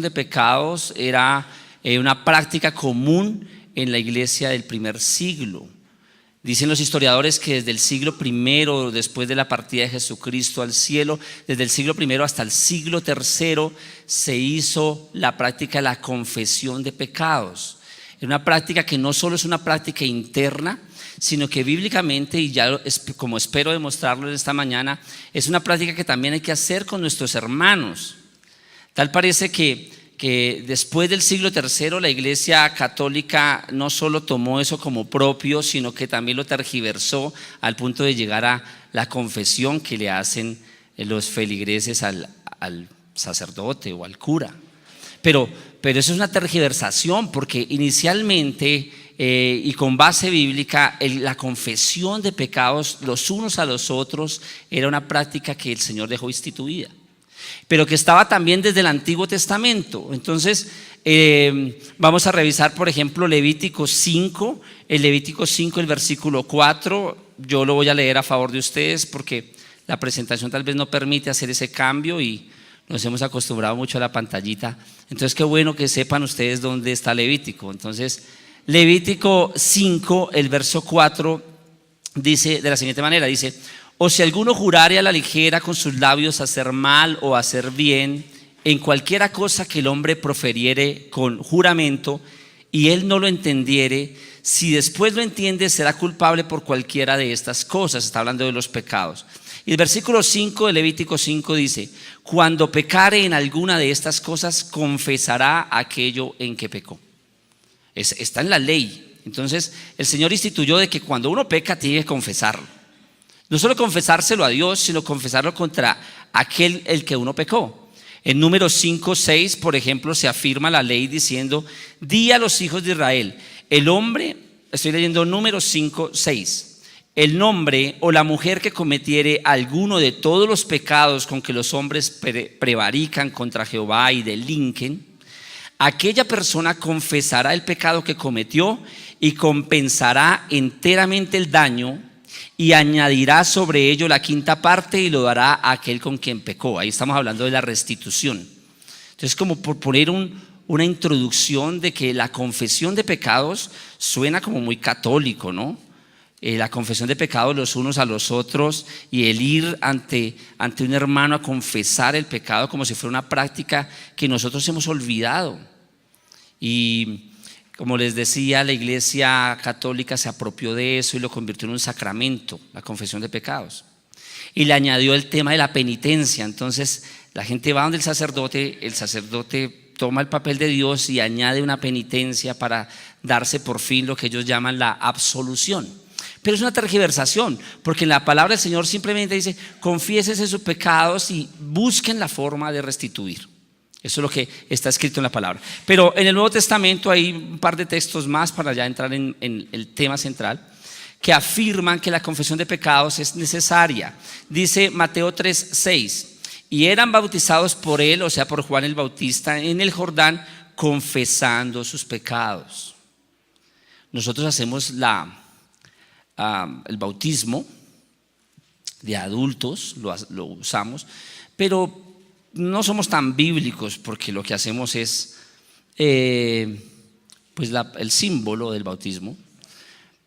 confesión de pecados era una práctica común en la iglesia del primer siglo. Dicen los historiadores que desde el siglo I, después de la partida de Jesucristo al cielo, desde el siglo I hasta el siglo III, se hizo la práctica de la confesión de pecados. Es una práctica que no solo es una práctica interna, sino que bíblicamente, y ya como espero demostrarlo esta mañana, es una práctica que también hay que hacer con nuestros hermanos. Tal parece que después del siglo III la Iglesia Católica no solo tomó eso como propio, sino que también lo tergiversó al punto de llegar a la confesión que le hacen los feligreses al sacerdote o al cura. Pero eso es una tergiversación, porque inicialmente y con base bíblica la confesión de pecados los unos a los otros era una práctica que el Señor dejó instituida, pero que estaba también desde el Antiguo Testamento. Entonces vamos a revisar, por ejemplo, Levítico 5, el versículo 4. Yo lo voy a leer a favor de ustedes porque la presentación tal vez no permite hacer ese cambio y nos hemos acostumbrado mucho a la pantallita. Entonces qué bueno que sepan ustedes dónde está Levítico. Entonces Levítico 5, el verso 4 dice de la siguiente manera, dice: o si alguno jurare a la ligera con sus labios hacer mal o hacer bien, en cualquiera cosa que el hombre proferiere con juramento, y él no lo entendiere, si después lo entiende, será culpable por cualquiera de estas cosas. Está hablando de los pecados. Y el versículo 5 de Levítico 5 dice: cuando pecare en alguna de estas cosas, confesará aquello en que pecó. Está en la ley. Entonces el Señor instituyó de que cuando uno peca tiene que confesarlo. No solo confesárselo a Dios, sino confesarlo contra aquel el que uno pecó. En Números 5, 6, por ejemplo, se afirma la ley diciendo: di a los hijos de Israel, el hombre, estoy leyendo Números 5, 6, el hombre o la mujer que cometiere alguno de todos los pecados con que los hombres prevarican contra Jehová y delinquen, aquella persona confesará el pecado que cometió y compensará enteramente el daño, y añadirá sobre ello la quinta parte y lo dará a aquel con quien pecó. Ahí estamos hablando de la restitución. Entonces, como por poner una introducción de que la confesión de pecados suena como muy católico, ¿no? La confesión de pecados los unos a los otros y el ir ante un hermano a confesar el pecado como si fuera una práctica que nosotros hemos olvidado. Y como les decía, la Iglesia Católica se apropió de eso y lo convirtió en un sacramento, la confesión de pecados. Y le añadió el tema de la penitencia. Entonces la gente va donde el sacerdote toma el papel de Dios y añade una penitencia para darse por fin lo que ellos llaman la absolución. Pero es una tergiversación, porque en la palabra del Señor simplemente dice: confiésense sus pecados y busquen la forma de restituir. Eso es lo que está escrito en la palabra. Pero en el Nuevo Testamento hay un par de textos más para ya entrar en el tema central, que afirman que la confesión de pecados es necesaria. Dice Mateo 3, 6: y eran bautizados por él, o sea por Juan el Bautista, en el Jordán, confesando sus pecados. Nosotros hacemos el bautismo de adultos, lo usamos, pero no somos tan bíblicos, porque lo que hacemos es pues el símbolo del bautismo.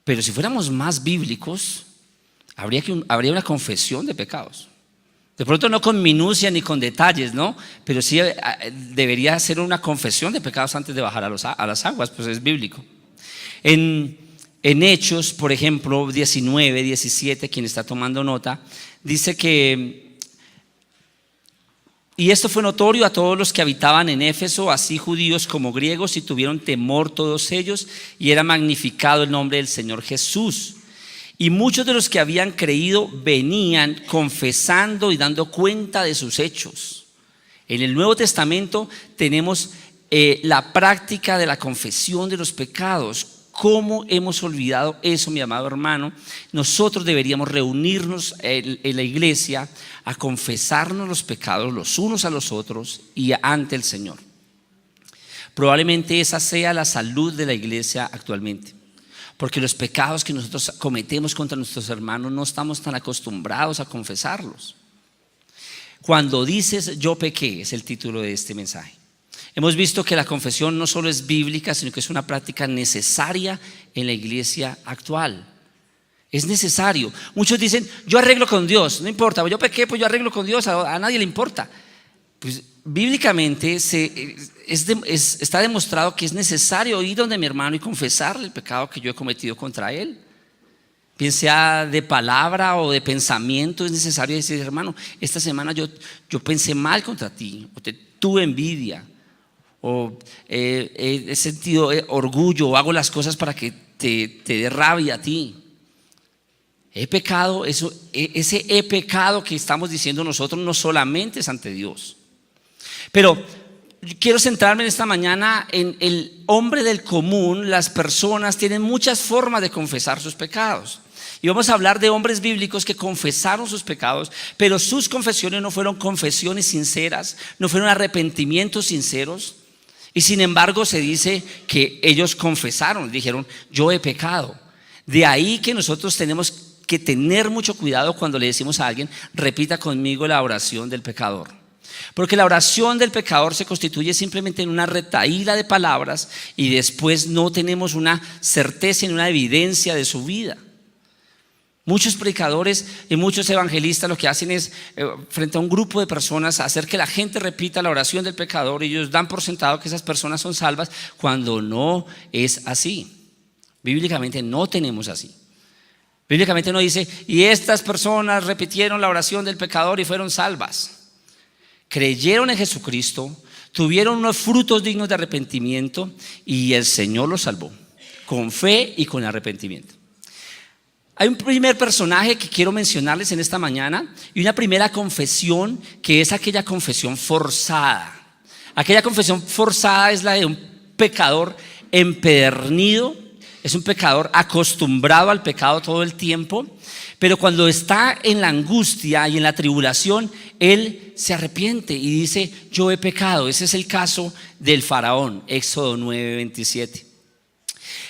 Pero si fuéramos más bíblicos, habría una confesión de pecados. De pronto no con minucia ni con detalles, ¿no? Pero sí debería ser una confesión de pecados antes de bajar a las aguas, pues es bíblico. En Hechos, por ejemplo, 19, 17, quien está tomando nota, dice que: y esto fue notorio a todos los que habitaban en Éfeso, así judíos como griegos, y tuvieron temor todos ellos, y era magnificado el nombre del Señor Jesús. Y muchos de los que habían creído venían confesando y dando cuenta de sus hechos. En el Nuevo Testamento tenemos la práctica de la confesión de los pecados. ¿Cómo hemos olvidado eso, mi amado hermano? Nosotros deberíamos reunirnos en la iglesia a confesarnos los pecados los unos a los otros y ante el Señor. Probablemente esa sea la salud de la iglesia actualmente, porque los pecados que nosotros cometemos contra nuestros hermanos no estamos tan acostumbrados a confesarlos. Cuando dices yo pequé, es el título de este mensaje. Hemos visto que la confesión no solo es bíblica, sino que es una práctica necesaria en la iglesia actual. Es necesario. Muchos dicen, yo arreglo con Dios, no importa, yo pequé, pues yo arreglo con Dios, a nadie le importa. Pues bíblicamente está demostrado que es necesario ir donde mi hermano y confesarle el pecado que yo he cometido contra él. Bien sea de palabra o de pensamiento, es necesario decir, hermano, esta semana yo pensé mal contra ti, o te tuve envidia, o he sentido orgullo, o hago las cosas para que te dé rabia a ti. He pecado, ese he pecado que estamos diciendo nosotros no solamente es ante Dios. Pero quiero centrarme en esta mañana en el hombre del común. Las personas tienen muchas formas de confesar sus pecados. Y vamos a hablar de hombres bíblicos que confesaron sus pecados, pero sus confesiones no fueron confesiones sinceras, no fueron arrepentimientos sinceros. Y sin embargo se dice que ellos confesaron, dijeron, yo he pecado. De ahí que nosotros tenemos que tener mucho cuidado cuando le decimos a alguien, repita conmigo la oración del pecador. Porque la oración del pecador se constituye simplemente en una retahíla de palabras y después no tenemos una certeza ni una evidencia de su vida. Muchos predicadores y muchos evangelistas lo que hacen es, frente a un grupo de personas, hacer que la gente repita la oración del pecador y ellos dan por sentado que esas personas son salvas, cuando no es así. Bíblicamente no tenemos así. Bíblicamente no dice, y estas personas repitieron la oración del pecador y fueron salvas. Creyeron en Jesucristo, tuvieron unos frutos dignos de arrepentimiento y el Señor los salvó, con fe y con arrepentimiento. Hay un primer personaje que quiero mencionarles en esta mañana y una primera confesión que es aquella confesión forzada. Aquella confesión forzada es la de un pecador empedernido, es un pecador acostumbrado al pecado todo el tiempo, pero cuando está en la angustia y en la tribulación, él se arrepiente y dice, yo he pecado. Ese es el caso del faraón, Éxodo 9:27.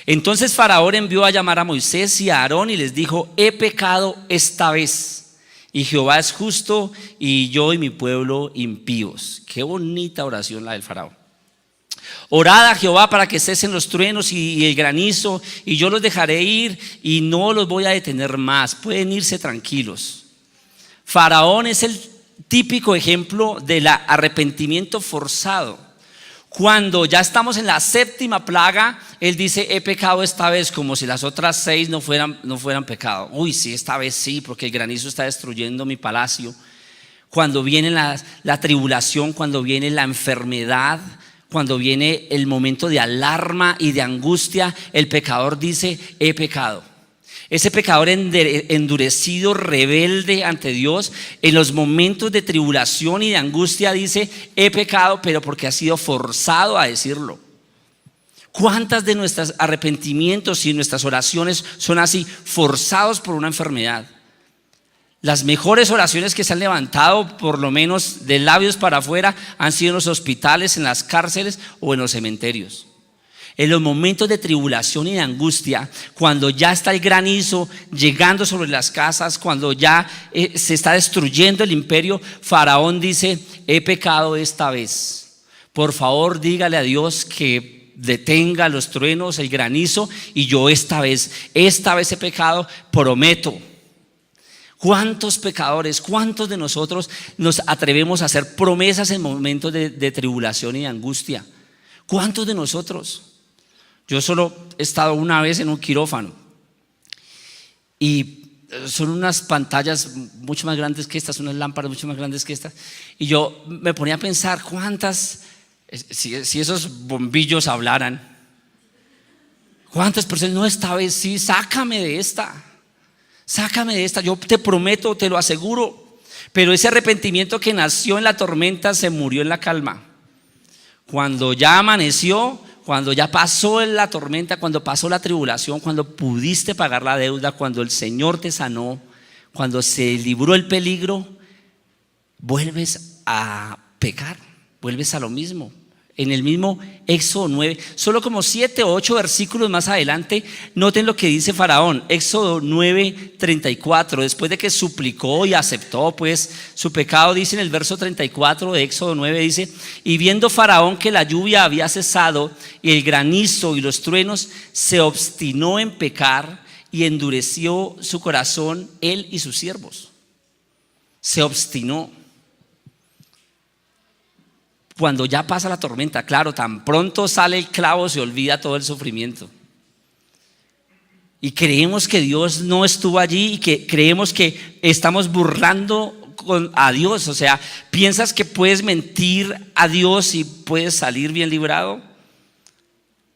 Entonces Faraón envió a llamar a Moisés y a Aarón y les dijo, he pecado esta vez y Jehová es justo y yo y mi pueblo impíos. Qué bonita oración la del faraón. Orad a Jehová para que cesen los truenos y el granizo y yo los dejaré ir y no los voy a detener más, pueden irse tranquilos. Faraón es el típico ejemplo del arrepentimiento forzado. Cuando ya estamos en la séptima plaga, él dice, he pecado esta vez, como si las otras 6 no fueran pecado. Uy, sí, esta vez sí, porque el granizo está destruyendo mi palacio. Cuando viene la tribulación, cuando viene la enfermedad, cuando viene el momento de alarma y de angustia, el pecador dice, he pecado. Ese pecador endurecido, rebelde ante Dios, en los momentos de tribulación y de angustia dice, he pecado, pero porque ha sido forzado a decirlo. ¿Cuántas de nuestros arrepentimientos y nuestras oraciones son así, forzados por una enfermedad? Las mejores oraciones que se han levantado, por lo menos de labios para afuera, han sido en los hospitales, en las cárceles o en los cementerios. En los momentos de tribulación y de angustia, cuando ya está el granizo llegando sobre las casas, cuando ya se está destruyendo el imperio, Faraón dice, he pecado esta vez. Por favor, dígale a Dios que detenga los truenos, el granizo, y yo esta vez he pecado, prometo. ¿Cuántos pecadores, cuántos de nosotros nos atrevemos a hacer promesas en momentos de tribulación y de angustia? ¿Cuántos de nosotros? Yo solo he estado una vez en un quirófano y son unas pantallas mucho más grandes que estas, unas lámparas mucho más grandes que estas, y yo me ponía a pensar cuántas, si esos bombillos hablaran, cuántas personas, no, esta vez sí, sácame de esta, yo te prometo, te lo aseguro. Pero ese arrepentimiento que nació en la tormenta se murió en la calma. Cuando ya amaneció, cuando ya pasó la tormenta, cuando pasó la tribulación, cuando pudiste pagar la deuda, cuando el Señor te sanó, cuando se libró el peligro, vuelves a pecar, vuelves a lo mismo. En el mismo Éxodo 9, solo como 7 o 8 versículos más adelante, noten lo que dice Faraón. Éxodo 9:34, después de que suplicó y aceptó pues su pecado, dice en el verso 34 de Éxodo 9, dice: y viendo Faraón que la lluvia había cesado y el granizo y los truenos, se obstinó en pecar y endureció su corazón él y sus siervos. Se obstinó. Cuando ya pasa la tormenta, claro, tan pronto sale el clavo, se olvida todo el sufrimiento. Y creemos que Dios no estuvo allí y que creemos que estamos burlando a Dios. O sea, ¿piensas que puedes mentir a Dios y puedes salir bien librado?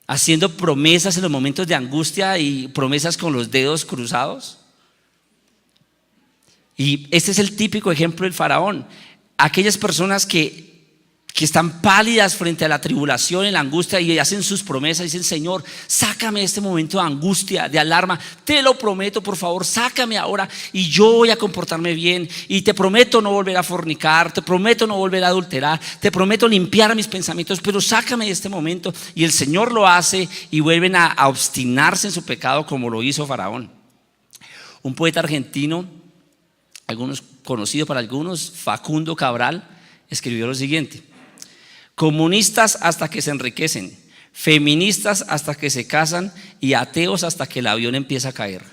Haciendo promesas en los momentos de angustia y promesas con los dedos cruzados. Y este es el típico ejemplo del faraón. Aquellas personas que están pálidas frente a la tribulación y la angustia y hacen sus promesas, dicen: Señor, sácame de este momento de angustia, de alarma, te lo prometo, por favor, sácame ahora y yo voy a comportarme bien, y te prometo no volver a fornicar, te prometo no volver a adulterar, te prometo limpiar mis pensamientos, pero sácame de este momento. Y el Señor lo hace y vuelven a obstinarse en su pecado, como lo hizo Faraón. Un poeta argentino, conocido para algunos, Facundo Cabral, escribió lo siguiente: comunistas hasta que se enriquecen, feministas hasta que se casan y ateos hasta que el avión empieza a caer.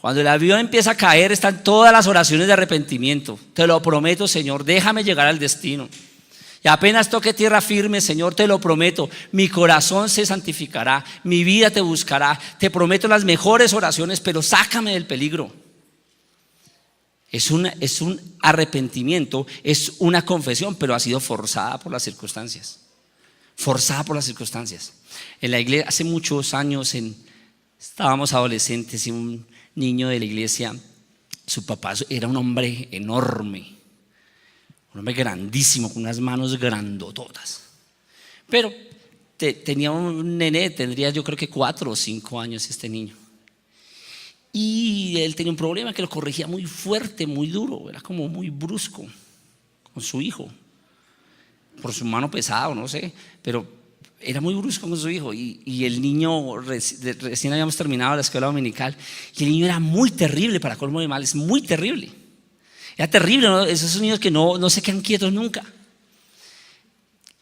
Cuando el avión empieza a caer están todas las oraciones de arrepentimiento. Te lo prometo, Señor, déjame llegar al destino. Y apenas toque tierra firme, Señor, te lo prometo, mi corazón se santificará, mi vida te buscará. Te prometo las mejores oraciones, pero sácame del peligro. Es un arrepentimiento, es una confesión, pero ha sido forzada por las circunstancias. Forzada por las circunstancias. En la iglesia, hace muchos años, estábamos adolescentes y un niño de la iglesia, su papá era un hombre enorme, un hombre grandísimo, con unas manos grandototas. Pero tenía un nené, tendría yo creo que 4 o 5 años este niño. Y él tenía un problema que lo corregía muy fuerte, muy duro, era como muy brusco con su hijo, por su mano pesada, no sé, pero era muy brusco con su hijo. Y el niño, recién habíamos terminado la escuela dominical, y el niño era muy terrible, para colmo de males, muy terrible. Era terrible, ¿no? Esos niños que no se quedan quietos nunca.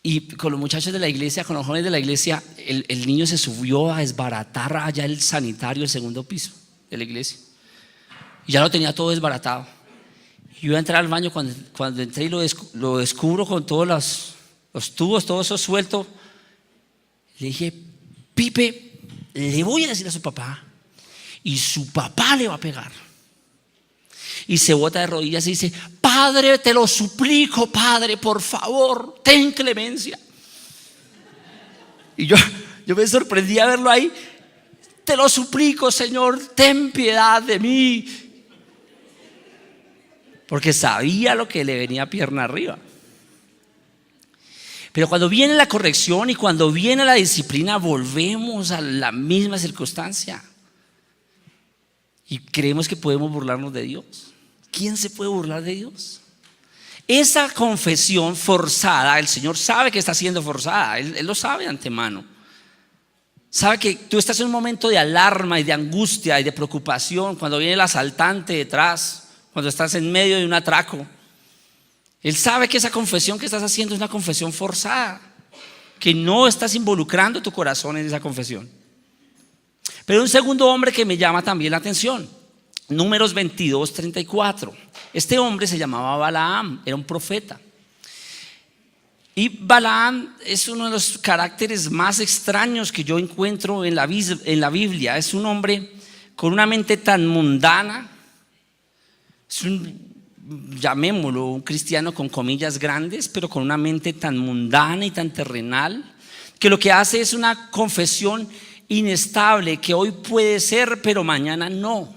Y con los muchachos de la iglesia, con los jóvenes de la iglesia, el niño se subió a desbaratar allá el sanitario, el segundo piso de la iglesia, y ya lo tenía todo desbaratado. Yo iba a entrar al baño, cuando entré y lo descubro con todos los tubos, todo eso suelto. Le dije: Pipe, le voy a decir a su papá, y su papá le va a pegar. Y se bota de rodillas y dice: Padre, te lo suplico, Padre, por favor, ten clemencia. Y yo me sorprendí a verlo ahí. Te lo suplico, Señor, ten piedad de mí. Porque sabía lo que le venía pierna arriba. Pero cuando viene la corrección y cuando viene la disciplina, volvemos a la misma circunstancia. Y creemos que podemos burlarnos de Dios. ¿Quién se puede burlar de Dios? Esa confesión forzada, el Señor sabe que está siendo forzada. Él lo sabe de antemano. Sabe que tú estás en un momento de alarma y de angustia y de preocupación, cuando viene el asaltante detrás, cuando estás en medio de un atraco. Él sabe que esa confesión que estás haciendo es una confesión forzada, que no estás involucrando tu corazón en esa confesión. Pero un segundo hombre que me llama también la atención, Números 22:34. Este hombre se llamaba Balaam, era un profeta. Y Balaam es uno de los caracteres más extraños que yo encuentro en la Biblia. Es un hombre con una mente tan mundana, llamémoslo un cristiano con comillas grandes, pero con una mente tan mundana y tan terrenal, que lo que hace es una confesión inestable, que hoy puede ser, pero mañana no.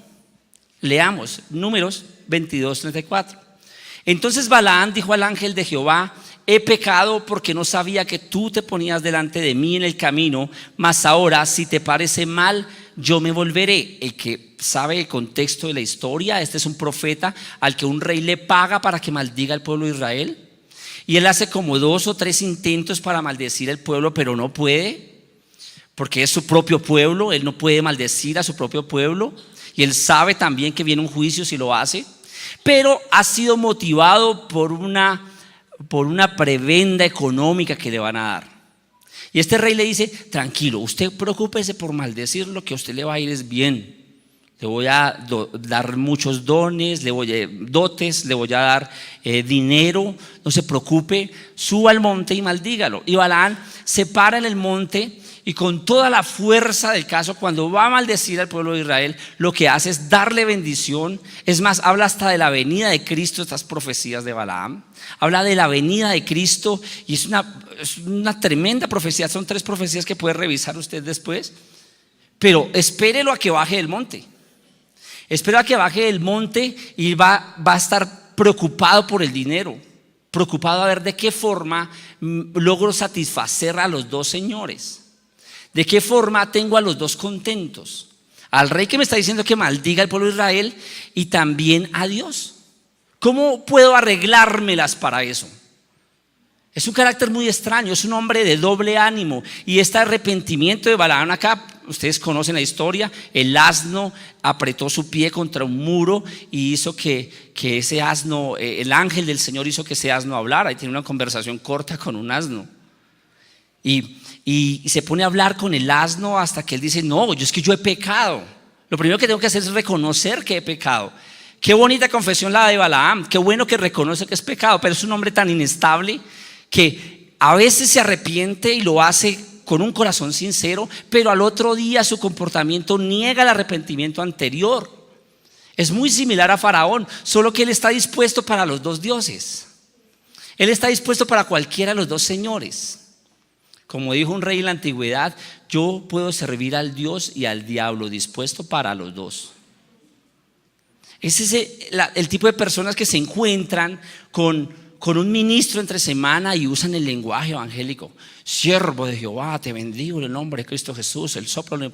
Leamos Números 22:34. Entonces Balaam dijo al ángel de Jehová: he pecado porque no sabía que tú te ponías delante de mí en el camino, mas ahora, si te parece mal, yo me volveré. El que sabe el contexto de la historia, este es un profeta al que un rey le paga para que maldiga al pueblo de Israel. Y él hace como 2 o 3 intentos para maldecir al pueblo, pero no puede, porque es su propio pueblo. Él no puede maldecir a su propio pueblo. Y él sabe también que viene un juicio si lo hace. Pero ha sido motivado por una prebenda económica que le van a dar. Y este rey le dice: tranquilo, usted preocúpese por maldecirlo, que a usted le va a ir es bien. Le voy a dar muchos dones, dotes, le voy a dar dinero, no se preocupe, suba al monte y maldígalo. Y Balaam se para en el monte y con toda la fuerza del caso, cuando va a maldecir al pueblo de Israel, lo que hace es darle bendición. Es más, habla hasta de la venida de Cristo, estas profecías de Balaam. Habla de la venida de Cristo y es una tremenda profecía. Son 3 profecías que puede revisar usted después. Pero espérelo a que baje del monte. Espera que baje del monte y va a estar preocupado por el dinero, preocupado a ver de qué forma logro satisfacer a los 2 señores, de qué forma tengo a los 2 contentos, al rey que me está diciendo que maldiga al pueblo de Israel y también a Dios. ¿Cómo puedo arreglármelas para eso? Es un carácter muy extraño, es un hombre de doble ánimo. Y este arrepentimiento de Balaam acá, ustedes conocen la historia. El asno apretó su pie contra un muro y hizo que ese asno, el ángel del Señor hizo que ese asno hablara. Y tiene una conversación corta con un asno. Y se pone a hablar con el asno hasta que él dice: no, es que yo he pecado. Lo primero que tengo que hacer es reconocer que he pecado. Qué bonita confesión la de Balaam. Qué bueno que reconoce que es pecado, pero es un hombre tan inestable que a veces se arrepiente y lo hace con un corazón sincero, pero al otro día su comportamiento niega el arrepentimiento anterior. Es muy similar a Faraón, solo que él está dispuesto para los 2 dioses. Él está dispuesto para cualquiera de los 2 señores. Como dijo un rey en la antigüedad: yo puedo servir al Dios y al diablo, dispuesto para los 2. Ese es el tipo de personas que se encuentran con un ministro entre semana y usan el lenguaje evangélico. Siervo de Jehová, te bendigo en el nombre de Cristo Jesús, el soplo